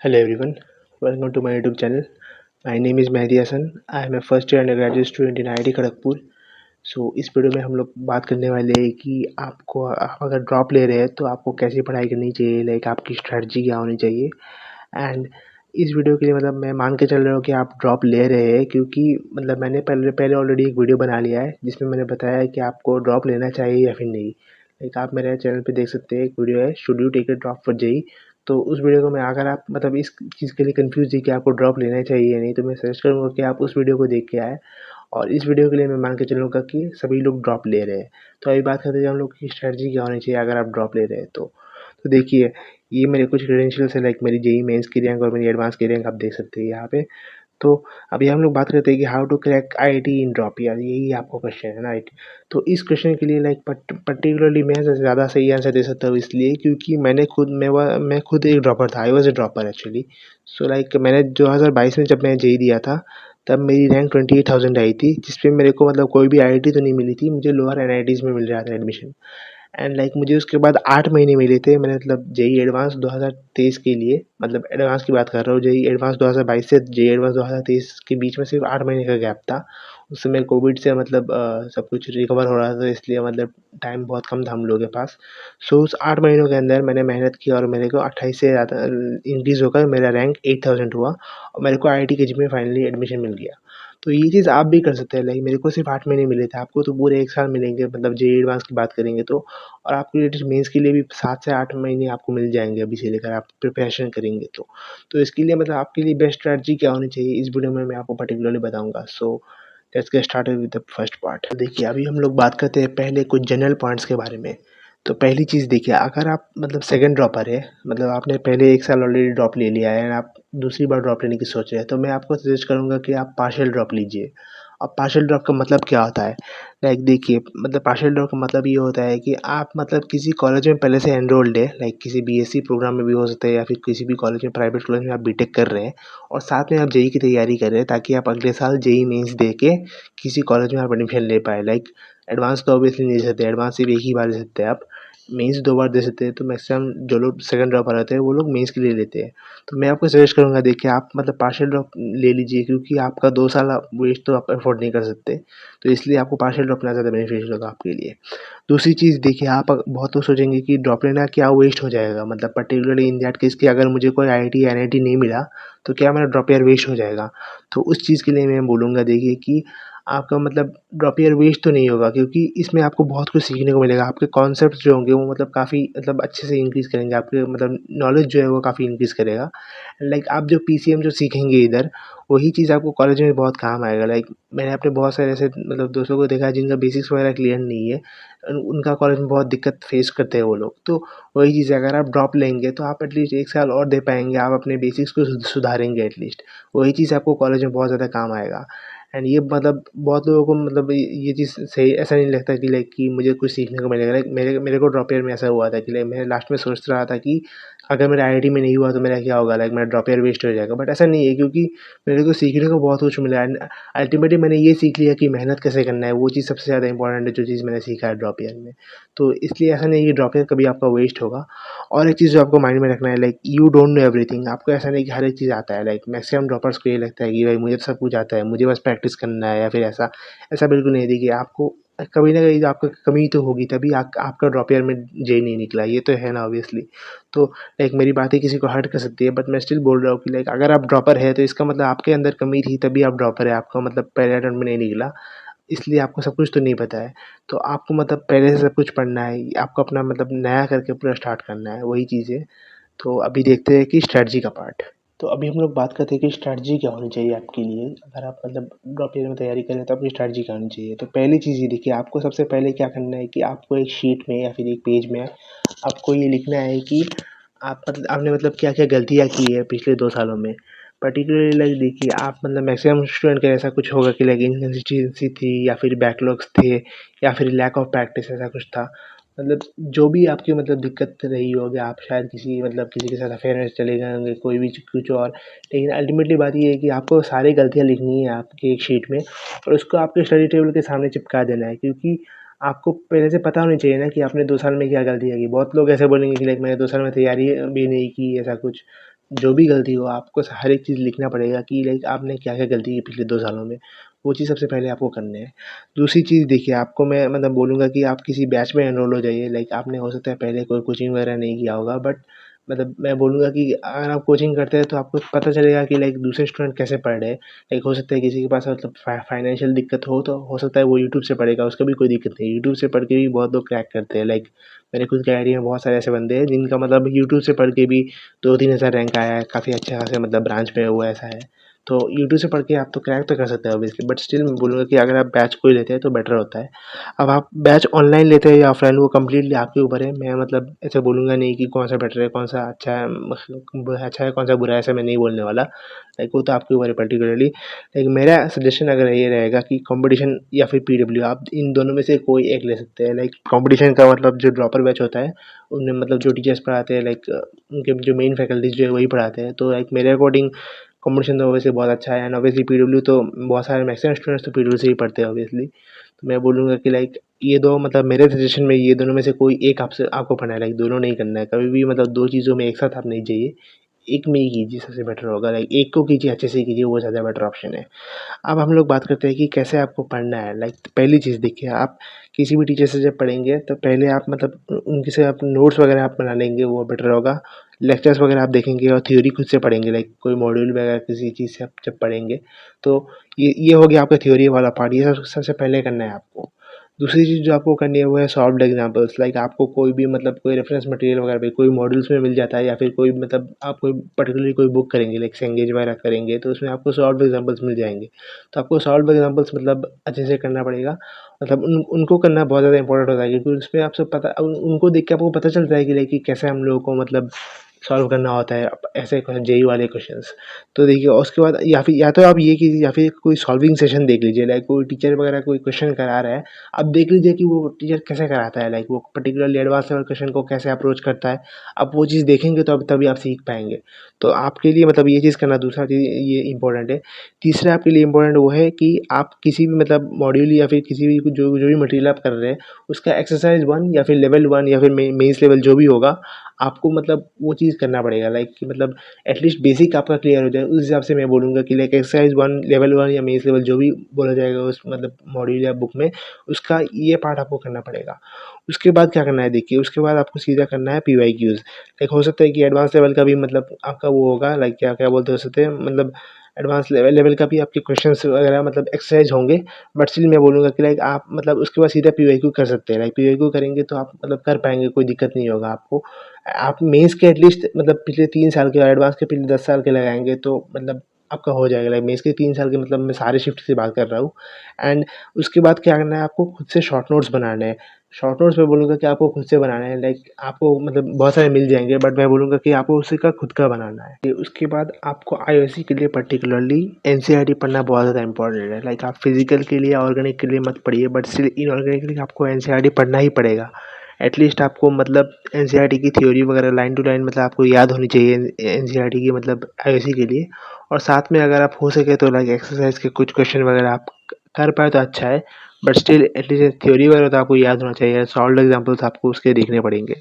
Hello everyone, welcome to my YouTube channel. My name is Mehdi Hassan. I am a first year undergraduate student in IIT Kharagpur. इस video में हम लोग बात करने वाले हैं कि आप अगर ड्रॉप ले रहे हैं तो आपको कैसी पढ़ाई करनी चाहिए, लाइक आपकी स्ट्रेटजी क्या होनी चाहिए. एंड इस वीडियो के लिए मतलब मैं मान के चल रहा हूँ कि आप ड्रॉप ले रहे हैं, क्योंकि मतलब मैंने पहले पहले ऑलरेडी एक वीडियो बना लिया है जिसमें मैंने बताया है कि आपको ड्रॉप लेना चाहिए या फिर नहीं. लाइक आप मेरे चैनल पे देख सकते हैं, एक वीडियो है should you take a drop for JEE. तो उस वीडियो को मैं, अगर आप मतलब इस चीज़ के लिए कंफ्यूज है कि आपको ड्रॉप लेना चाहिए या नहीं, तो मैं सजेस्ट करूँगा कि आप उस वीडियो को देख के आए. और इस वीडियो के लिए मैं मान के चलूँगा कि सभी लोग ड्रॉप ले रहे हैं. तो अभी बात करते हैं हम लोग की स्ट्रेटजी क्या होनी चाहिए अगर आप ड्रॉप ले रहे हैं तो देखिए, ये मेरे कुछ क्रेडेंशियल्स है, लाइक मेरी जेई मेंस की रैंक और मेरी एडवांस की रैंक आप देख सकते हैं यहाँ पे. तो अभी हम लोग बात करते हैं कि how to crack IIT in drop year, यही आपका क्वेश्चन है ना, राइट. तो इस क्वेश्चन के लिए लाइक पर्टिकुलरली मैं ज़्यादा सही आंसर दे सकता हूँ, इसलिए क्योंकि मैं खुद एक ड्रॉपर था. I was a dropper actually. Like मैंने 2022 में जब मैं जेई दिया था, तब मेरी रैंक 28,000 आई थी, जिसपे मेरे को मतलब कोई भी आईआईटी तो नहीं मिली थी, मुझे लोअर एनआईटीज़ में मिल रहा था एडमिशन. एंड लाइक मुझे उसके बाद 8 महीने मिले थे. मैंने मतलब जेईई एडवांस 2023 के लिए, मतलब एडवांस की बात कर रहा हूँ, जेईई एडवांस 2022 से जेईई एडवांस 2023 के बीच में सिर्फ 8 महीने का गैप था. उस समय कोविड से मतलब सब कुछ रिकवर हो रहा था, इसलिए मतलब टाइम बहुत कम था हम लोगों के पास. उस 8 महीनों के अंदर मैंने मेहनत की और मेरे को 28 से ज़्यादा इंक्रीज़ होकर मेरा रैंक 8000 हुआ और मेरे को आईआईटी केजी में फाइनली एडमिशन मिल गया. तो ये चीज़ आप भी कर सकते हैं. लाइक मेरे को सिर्फ 8 महीने मिले थे, आपको तो पूरे 1 साल मिलेंगे, मतलब जेईई एडवांस की बात करेंगे तो. और आपको एटलीस्ट मेंस के लिए भी 7 से 8 महीने आपको मिल जाएँगे अभी से लेकर, आप प्रिपरेशन करेंगे तो. तो इसके लिए मतलब आपके लिए बेस्ट स्ट्रैटेजी क्या होनी चाहिए, इस वीडियो में मैं आपको पर्टिकुलरली बताऊँगा. Let's get started with the first part. देखिए, अभी हम लोग बात करते हैं पहले कुछ जनरल पॉइंट्स के बारे में. तो पहली चीज़ देखिए, अगर आप मतलब सेकंड ड्रॉपर है, मतलब आपने पहले 1 साल ऑलरेडी ड्रॉप ले लिया है एंड आप दूसरी बार ड्रॉप लेने की सोच रहे हैं, तो मैं आपको सजेस्ट करूँगा कि आप पार्शियल ड्रॉप लीजिए. अब पार्शियल ड्रॉप का मतलब क्या होता है? लाइक देखिए, मतलब पार्शियल ड्रॉप का मतलब ये होता है कि आप मतलब किसी कॉलेज में पहले से एनरोल्ड है, लाइक किसी बीएससी प्रोग्राम में भी हो सकता है या फिर किसी भी कॉलेज में, प्राइवेट कॉलेज में आप बीटेक कर रहे हैं और साथ में आप जेईई की तैयारी कर रहे हैं, ताकि आप अगले साल जेईई मेंस दे के किसी कॉलेज में आप एडमिशन ले पाएँ. लाइक एडवांस तो ऑब्वियसली नहीं दे सकते, एडवांस सिर्फ एक ही बार दे सकते हैं आप. मेंस 2 बार दे सकते हैं, तो मैक्सिमम जो लोग सेकंड ड्रॉपर रहते हैं वो लोग मेंस के लिए लेते हैं. तो मैं आपको सजेस्ट करूँगा, देखिए आप मतलब पार्शियल ड्रॉप ले लीजिए, क्योंकि आपका 2 साल आप वेस्ट तो आप अफ़ोर्ड नहीं कर सकते. तो इसलिए आपको पार्शियल ड्रॉप लेना ज़्यादा बेनिफिशियल होगा आपके लिए. दूसरी चीज़ देखिए, आप बहुत लोग सोचेंगे कि ड्रॉप लेना क्या वेस्ट हो जाएगा, मतलब पर्टिकुलरली इन दैट केस कि अगर मुझे कोई आईआईटी या एनआईटी नहीं मिला, तो क्या मेरा ड्रॉप ईयर वेस्ट हो जाएगा? तो उस चीज़ के लिए मैं बोलूँगा, देखिए कि आपका मतलब ड्रॉप ईयर वेस्ट तो नहीं होगा, क्योंकि इसमें आपको बहुत कुछ सीखने को मिलेगा. आपके कॉन्सेप्ट्स जो होंगे वो मतलब काफ़ी मतलब अच्छे से इंक्रीज़ करेंगे, आपके मतलब नॉलेज जो है वो काफ़ी इंक्रीज़ करेगा. लाइक आप जो पीसीएम जो सीखेंगे इधर, वही चीज़ आपको कॉलेज में बहुत काम आएगा. लाइक मैंने अपने बहुत सारे ऐसे मतलब दोस्तों को देखा है जिनका बेसिक्स वगैरह क्लियर नहीं है, उनका कॉलेज में बहुत दिक्कत फेस करते हैं वो लोग. तो वही चीज़ है, अगर आप ड्रॉप लेंगे तो आप एटलीस्ट 1 साल और दे पाएँगे, आप अपने बेसिक्स को सुधारेंगे एटलीस्ट. वही चीज़ आपको कॉलेज में बहुत ज़्यादा काम आएगा. एंड ये मतलब बहुत लोगों को मतलब ये चीज़ सही ऐसा नहीं लगता कि लाइक कि मुझे कुछ सीखने को मिलेगा. लाइक मेरे मेरे को ड्रॉप ईयर में ऐसा हुआ था कि लाइक मैं लास्ट में सोच रहा था कि अगर मेरा आईआईटी में नहीं हुआ तो मेरा क्या होगा, लाइक मेरा ड्रॉप ईयर वेस्ट हो जाएगा. बट ऐसा नहीं है, क्योंकि मेरे को सीखने को बहुत कुछ मिला. एंड अल्टीमेटली मैंने ये सीख लिया कि मेहनत कैसे करना है, वो चीज़ सबसे ज़्यादा इंपॉर्टेंट है, जो चीज़ मैंने सीखा है ड्रॉप ईयर में. तो इसलिए ऐसा नहीं है कि ड्रॉप ईयर कभी आपका वेस्ट होगा. और एक चीज़ जो आपको माइंड में रखना है, like you don't know everything. आपको ऐसा नहीं कि हर एक चीज़ आता है. लाइक मैक्सिमम ड्रॉपर्स को ये लगता है कि भाई मुझे तो सब कुछ आता है, मुझे बस प्रैक्टिस करना है या फिर ऐसा. ऐसा बिल्कुल नहीं. देखिए, आपको कभी ना कहीं आपको कमी तो होगी, तभी आपका ड्रॉप ईयर में जेईई नहीं निकला, ये तो है ना ऑब्वियसली. तो लाइक मेरी बातें किसी को हर्ट कर सकती है, बट मैं स्टिल बोल रहा हूँ कि लाइक अगर आप ड्रॉपर है तो इसका मतलब आपके अंदर कमी थी, तभी आप ड्रॉपर है. आपका मतलब पहले अटेम्प्ट में नहीं निकला, इसलिए आपको सब कुछ तो नहीं पता है. तो आपको मतलब पहले से सब कुछ पढ़ना है, आपको अपना मतलब नया करके पूरा स्टार्ट करना है, वही चीज़ है. तो अभी देखते हैं कि स्ट्रैटेजी का पार्ट. तो अभी हम लोग बात करते हैं कि स्ट्रैटेजी क्या होनी चाहिए आपके लिए, अगर आप मतलब ड्रॉप ईयर में तैयारी कर रहे हैं तो आपकी स्ट्रैटेजी क्या होनी चाहिए. तो पहली चीज़ ये देखिए, आपको सबसे पहले क्या करना है कि आपको एक शीट में या फिर एक पेज में आपको ये लिखना है कि आप मतलब आपने मतलब क्या-क्या गलतियाँ की है पिछले 2 सालों में. पर्टिकुलरली लाइक देखिए, आप मतलब मैक्सिमम स्टूडेंट का ऐसा कुछ होगा कि लाइक इनकंसिस्टेंसी थी या फिर बैकलॉग्स थे या फिर लैक ऑफ प्रैक्टिस, ऐसा कुछ था. मतलब जो भी आपकी मतलब दिक्कत रही होगी, आप शायद किसी के साथ अफेयर में चले गए होंगे, कोई भी कुछ और. लेकिन अल्टीमेटली बात ये है कि आपको सारी गलतियाँ लिखनी है आपकी एक शीट में और उसको आपके स्टडी टेबल के सामने चिपका देना है, क्योंकि आपको पहले से पता होनी चाहिए ना कि आपने 2 साल में क्या गलतियाँ की. बहुत लोग ऐसे बोलेंगे कि लाइक मैंने 2 साल में तैयारी भी नहीं की, ऐसा कुछ. जो भी गलती हो आपको हर एक चीज़ लिखना पड़ेगा कि लाइक आपने क्या-क्या गलती की पिछले 2 सालों में, वो चीज़ सबसे पहले आपको करनी है। दूसरी चीज़ देखिए आपको मैं मतलब बोलूँगा कि आप किसी बैच में एनरोल हो जाइए, लाइक आपने हो सकता है पहले कोई कोचिंग वगैरह नहीं किया होगा, बट मतलब मैं बोलूँगा कि अगर आप कोचिंग करते हैं तो आपको पता चलेगा कि लाइक दूसरे स्टूडेंट कैसे पढ़ रहे हैं। लाइक हो सकता है किसी के पास मतलब फाइनेंशियल दिक्कत हो तो हो सकता है वो यूट्यूब से पढ़ेगा, उसका भी कोई दिक्कत नहीं है। यूट्यूब से पढ़ के भी बहुत लोग क्रैक करते हैं, लाइक मेरे खुद के एरिया में बहुत सारे ऐसे बंदे हैं जिनका मतलब यूट्यूब से पढ़ के भी 2-3 हज़ार रैंक आया है, काफ़ी अच्छे खासे मतलब ब्रांच में हुआ ऐसा है। तो यूट्यूब से पढ़ के आप तो क्रैक तो कर सकते हैं ऑब्वियसली, बट स्टिल मैं बोलूँगा कि अगर आप बैच कोई लेते हैं तो बेटर होता है। अब आप बैच ऑनलाइन लेते हैं या ऑफलाइन वो कंप्लीटली आपके ऊपर है। मैं मतलब ऐसे बोलूँगा नहीं कि कौन-सा बेटर है, कौन-सा अच्छा है, अच्छा है, कौन-सा बुरा है, ऐसा मैं नहीं बोलने वाला। लाइक वो तो आपके ऊपर है पर्टिकुलरली। लाइक मेरा सजेशन अगर ये रहेगा कि कॉम्पिटिशन या फिर पीडब्ल्यू, आप इन दोनों में से कोई एक ले सकते हैं। लाइक कॉम्पिटिशन का मतलब जो ड्रॉपर बैच होता है, उनमें मतलब जो टीचर्स पढ़ाते हैं लाइक उनके जो मेन फैकल्टीज़ जो है वही पढ़ाते हैं। तो लाइक मेरे अकॉर्डिंग कॉम्पिटिशन तो ऑब्वियसली बहुत अच्छा है, एंड ऑब्वियसली पीडब्ल्यू तो बहुत सारे मैक्सिमम स्टूडेंट्स तो पीडब्ल्यू से ही पढ़ते हैं ऑब्वियसली। तो मैं बोलूँगा कि लाइक ये दो मतलब मेरे सजेशन में ये दोनों में से कोई एक आपसे आपको पढ़ना है, लाइक दोनों नहीं करना है। कभी भी मतलब 2 चीज़ों में एक साथ आप नहीं जाइए। एक में ही कीजिए सबसे बेटर होगा, लाइक एक को कीजिए अच्छे से कीजिए, वो ज़्यादा बेटर ऑप्शन है। अब हम लोग बात करते हैं कि कैसे आपको पढ़ना है। लाइक पहली चीज़ देखिए, आप किसी भी टीचर से जब पढ़ेंगे तो पहले आप मतलब उनके से आप नोट्स वगैरह आप बना लेंगे, वो बेटर होगा। लेक्चर्स वगैरह आप देखेंगे और थ्योरी खुद से पढ़ेंगे, लाइक कोई मॉड्यूल वगैरह किसी चीज़ से आप जब पढ़ेंगे तो ये हो गया आपका थ्योरी वाला पार्ट। ये सबसे पहले करना है आपको। दूसरी चीज़ जो आपको करनी है वो है सॉल्व्ड एग्जांपल्स। लाइक आपको कोई भी मतलब कोई रेफरेंस मटेरियल वगैरह पे कोई मॉड्यूल्स में मिल जाता है, या फिर कोई मतलब आप कोई पर्टिकुलरली कोई बुक करेंगे लाइक सेंगेज वगैरह करेंगे तो उसमें आपको सॉल्व्ड एग्जांपल्स मिल जाएँगे। तो आपको सॉल्व्ड एग्जांपल्स मतलब अच्छे से करना पड़ेगा। मतलब उनको करना बहुत ज़्यादा इंपॉर्टेंट होता है, क्योंकि उसमें आपसे पता उनको देख के आपको पता चलता है कि लाइक कि कैसे हम लोगों को मतलब सॉल्व करना होता है ऐसे जेईई वाले क्वेश्चंस। तो देखिए और उसके बाद या तो आप ये कीजिए या फिर कोई सॉल्विंग सेशन देख लीजिए, लाइक कोई टीचर वगैरह कोई क्वेश्चन करा रहा है, आप देख लीजिए कि वो टीचर कैसे कराता है, लाइक वो पर्टिकुलरली एडवांस लेवल क्वेश्चन को कैसे अप्रोच करता है। आप वो चीज़ देखेंगे तो अब तभी आप सीख पाएँगे। तो आपके लिए मतलब ये चीज़ करना, दूसरा चीज़ ये इम्पोर्टेंट है। तीसरा आपके लिए इम्पोर्टेंट वो है कि आप किसी भी मतलब मॉड्यूल या फिर किसी भी जो भी मटेरियल आप कर रहे हैं, उसका एक्सरसाइज़ 1 या फिर लेवल 1 या फिर मेंस लेवल जो भी होगा, आपको मतलब वो चीज़ करना पड़ेगा, लाइक कि मतलब एटलीस्ट बेसिक आपका क्लियर हो जाए। उस हिसाब से मैं बोलूँगा कि लाइक एक्सरसाइज़ 1 लेवल 1 या मेंस लेवल जो भी बोला जाएगा उस मतलब मॉड्यूल या बुक में, उसका ये पार्ट आपको करना पड़ेगा। उसके बाद क्या करना है देखिए, उसके बाद आपको सीधा करना है पीवाईक्यूज़। लाइक हो सकता है कि एडवांस लेवल का भी मतलब आपका वो होगा, लाइक क्या-क्या बोलते हैं उसे, मतलब एडवांस लेवल का भी आपके क्वेश्चंस वगैरह मतलब एक्सरसाइज़ होंगे। बट स्टिल मैं बोलूँगा कि लाइक आप मतलब उसके बाद सीधा पीवाईक्यू कर सकते हैं। लाइक पीवाईक्यू करेंगे तो आप मतलब कर पाएँगे, कोई दिक्कत नहीं होगा आपको। आप मेंस के एटलीस्ट मतलब पिछले 3 साल के और एडवांस के पिछले 10 साल के लगाएँगे तो मतलब आपका हो जाएगा। लाइक मेंस के 3 साल के मतलब मैं सारे शिफ्ट की बात कर रहा हूँ। एंड उसके बाद क्या करना है, आपको खुद से शॉर्ट नोट्स बनाने हैं। शॉर्ट नोट्स मैं बोलूँगा कि आपको खुद से बनाना है, लाइक आपको मतलब बहुत सारे मिल जाएँगे, बट मैं बोलूँगा कि आपको उसी का खुद का बनाना है। फिर उसके बाद आपको आईओएससी के लिए पर्टिकुलरली एनसीईआरटी पढ़ना बहुत ज़्यादा इंपॉर्टेंट है। लाइक आप फिज़िकल के लिए, ऑर्गेनिक के लिए मत पढ़िए, बट स्टिल इनऑर्गेनिक के लिए आपको एनसीईआरटी पढ़ना ही पड़ेगा। एटलीस्ट आपको मतलब एनसीईआरटी की थ्योरी वगैरह लाइन टू लाइन मतलब आपको याद होनी चाहिए एनसीईआरटी की मतलब आईओएससी के लिए। और साथ में अगर आप हो सके तो लाइक एक्सरसाइज के कुछ क्वेश्चन वगैरह आप कर पाए तो अच्छा है, बट स्टिल एटलीस्ट थ्योरी वगैरह तो आपको याद होना चाहिए। सॉल्व्ड एग्जांपल्स आपको उसके देखने पड़ेंगे।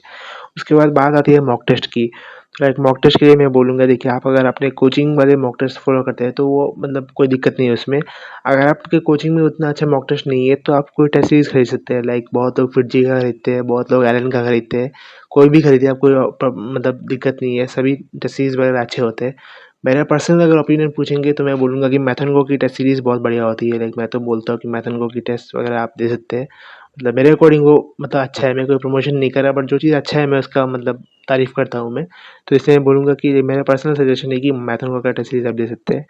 उसके बाद बात आती है मॉक टेस्ट की। तो लाइक मॉक टेस्ट के लिए मैं बोलूँगा देखिए, आप अगर अपने कोचिंग वाले मॉक टेस्ट फॉलो करते हैं तो वो मतलब कोई दिक्कत नहीं है उसमें। अगर आपके कोचिंग में उतना अच्छा मॉक टेस्ट नहीं है तो आप कोई टेस्ट सीरीज़ खरीद सकते हैं। लाइक बहुत लोग फिटजी का खरीदते हैं, बहुत लोग एलन का खरीदते हैं। कोई भी खरीदिए, आप कोई मतलब दिक्कत नहीं है, सभी टेस्ट सीरीज़ वगैरह अच्छे होते हैं। मेरा पर्सनल अगर ओपिनियन पूछेंगे तो मैं बोलूँगा कि मैथन की टेस्ट सीरीज़ बहुत बढ़िया होती है। लाइक मैं तो बोलता हूँ कि मैथन की टेस्ट वगैरह आप दे सकते हैं। मतलब मेरे अकॉर्डिंग वो मतलब अच्छा है, मैं कोई प्रमोशन नहीं कर रहा, बट जो चीज़ अच्छा है मैं उसका मतलब तारीफ़ करता हूँ मैं। तो इसलिए मैं बोलूँगा कि मेरा पर्सनल सजेशन है कि मैथन का टेस्ट सीरीज़ आप दे सकते हैं।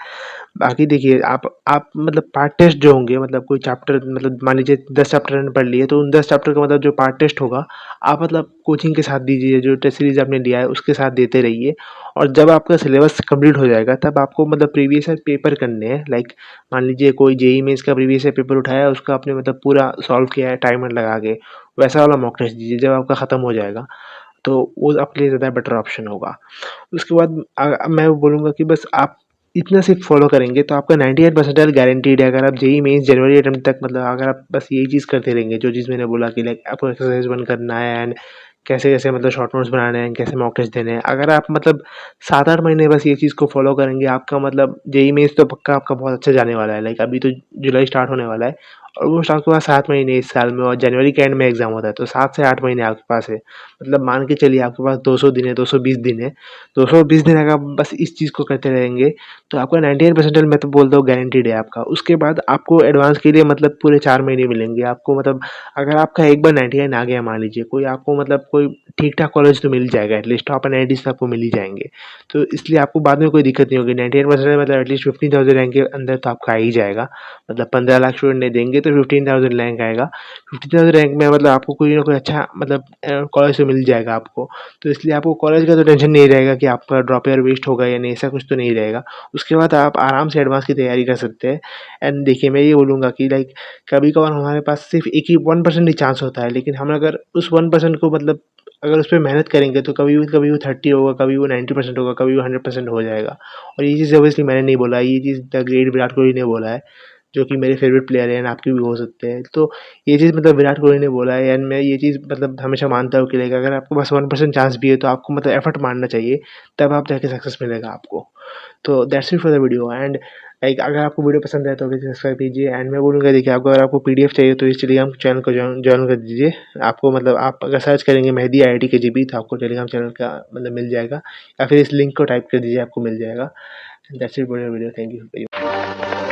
बाकी देखिए, आप मतलब पार्ट टेस्ट जो होंगे, मतलब कोई चैप्टर मतलब मान लीजिए 10 चैप्टर हमने पढ़ लिए, तो उन 10 चैप्टर का मतलब जो पार्ट टेस्ट होगा, आप मतलब कोचिंग के साथ दीजिए, जो टेस्ट सीरीज़ आपने लिया है उसके साथ देते रहिए। और जब आपका सिलेबस कंप्लीट हो जाएगा तब आपको मतलब प्रीवियस ईयर पेपर करने हैं। लाइक मान लीजिए कोई जेईई मेंस का प्रीवियस ईयर पेपर उठाया, उसका आपने मतलब पूरा सॉल्व किया है टाइमर लगा के, वैसा वाला मॉक टेस्ट दीजिए जब आपका ख़त्म हो जाएगा। तो वो आपके लिए ज़्यादा बेटर ऑप्शन होगा। उसके बाद मैं बोलूँगा कि बस आप इतना सिर्फ फॉलो करेंगे तो आपका 98 परसेंटाइल गारंटीड है। अगर आप जेईई मेंस जनवरी अटेम्प्ट तक मतलब अगर आप बस यही चीज़ करते रहेंगे, जो चीज़ मैंने बोला कि लाइक आपको एक्सरसाइज 1 करना है एंड कैसे-कैसे मतलब शॉर्ट नोट्स बनाने हैं, कैसे मॉक टेस्ट देने हैं। अगर आप मतलब 7-8 महीने बस ये चीज़ को फ़ॉलो करेंगे, आपका मतलब जेईई मेन्स तो पक्का आपका बहुत अच्छा जाने वाला है। लाइक अभी तो जुलाई स्टार्ट होने वाला है, ऑलमोस्ट आपके पास 7 महीने इस साल में, और जनवरी के एंड में एग्ज़ाम होता है, तो 7 से 8 महीने आपके पास है। मतलब मान के चलिए आपके पास 200 दिन है, 220 दिन है। 220 दिन अगर आप बस इस चीज़ को करते रहेंगे, तो आपका 98 परसेंटाइल मैं तो बोलता हूँ गारंटीड है आपका। उसके बाद आपको एडवांस के लिए मतलब पूरे 4 महीने मिलेंगे आपको। मतलब अगर आपका एक बार 99 आ गया मान लीजिए, कोई आपको मतलब कोई ठीक-ठाक कॉलेज तो मिल ही जाएगा, एटलीस्ट टॉप एनआईटीज़ तो आपको मिल ही जाएँगे। तो इसलिए आपको बाद में कोई दिक्कत नहीं होगी। 98% मतलब एटलीस्ट 15,000 रैंक के अंदर तो आपका आ ही जाएगा। मतलब 15 लाख स्टूडेंट नहीं देंगे तो 15,000 रैंक आएगा। 15,000 रैंक में मतलब आपको कोई ना कोई अच्छा मतलब कॉलेज तो मिल जाएगा आपको। तो इसलिए आपको कॉलेज का तो टेंशन नहीं रहेगा कि आपका ड्रॉप ईयर वेस्ट होगा या नहीं, ऐसा कुछ तो नहीं रहेगा। उसके बाद आप आराम से एडवांस की तैयारी कर सकते हैं। एंड देखिए, मैं ये बोलूँगा कि लाइक कभी-कभार हमारे पास सिर्फ़ एक ही 1% ही चांस होता है, लेकिन हम अगर उस 1% को मतलब अगर उस पे मेहनत करेंगे तो कभी वो 30 होगा, कभी वो 90% होगा, कभी वो 100% हो जाएगा। और ये चीज़ ऑब्वियसली मैंने नहीं बोला, ये चीज़ द ग्रेट विराट कोहली ने बोला है, जो कि मेरे फेवरेट प्लेयर हैं एंड आपके भी हो सकते हैं। तो ये चीज़ मतलब विराट कोहली ने बोला है, एंड मैं ये चीज़ मतलब हमेशा मानता हूँ कि लाइक अगर आपके पास 1% चांस भी है तो आपको मतलब एफर्ट मारना चाहिए, तब आप जाके सक्सेस मिलेगा आपको। तो that's it for the video. And like अगर आपको वीडियो पसंद आए तो प्लीज़ सब्सक्राइब कीजिए। एंड मैं बोलूँगा, देखिए, आपको अगर आपको पीडीएफ चाहिए तो इस टेलीग्राम चैनल को जॉइन जॉइन कर दीजिए। आपको मतलब आप अगर सर्च करेंगे मेहदी आईआईटी केजीबी तो आपको टेलीग्राम चैनल का मतलब मिल जाएगा, या फिर इस लिंक को टाइप कर दीजिए, आपको मिल जाएगा। That's it for the video. Thank you.